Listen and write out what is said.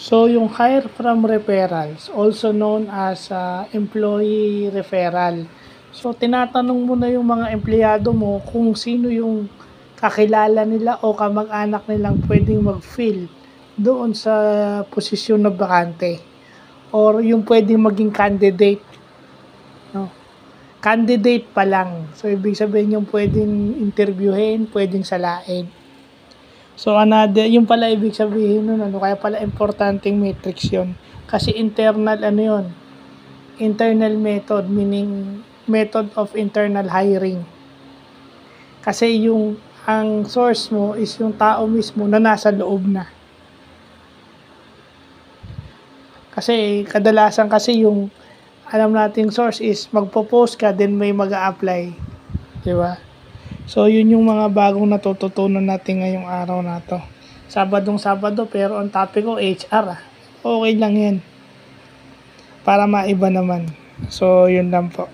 So, yung hire from referrals, also known as employee referral. So, tinatanong mo na yung mga empleyado mo kung sino yung kakilala nila o kamag-anak nilang pwedeng mag-fill doon sa posisyon na bakante or yung pwedeng maging candidate. No? Candidate pa lang. So, ibig sabihin yung pwedeng interviewin, pwedeng salain. So, yung pala ibig sabihin nun, kaya pala importanteng matrix yun. Kasi internal, yun, internal method, meaning method of internal hiring. Kasi ang source mo is yung tao mismo na nasa loob na. Kasi, kadalasan kasi yung, alam nating source is magpo-post ka, then may mag-a-apply. Diba? So, yun yung mga bagong natututunan natin ngayong araw na to. Sabado, pero ang topic ko, HR. Okay lang yan. Para maiba naman. So, yun lang po.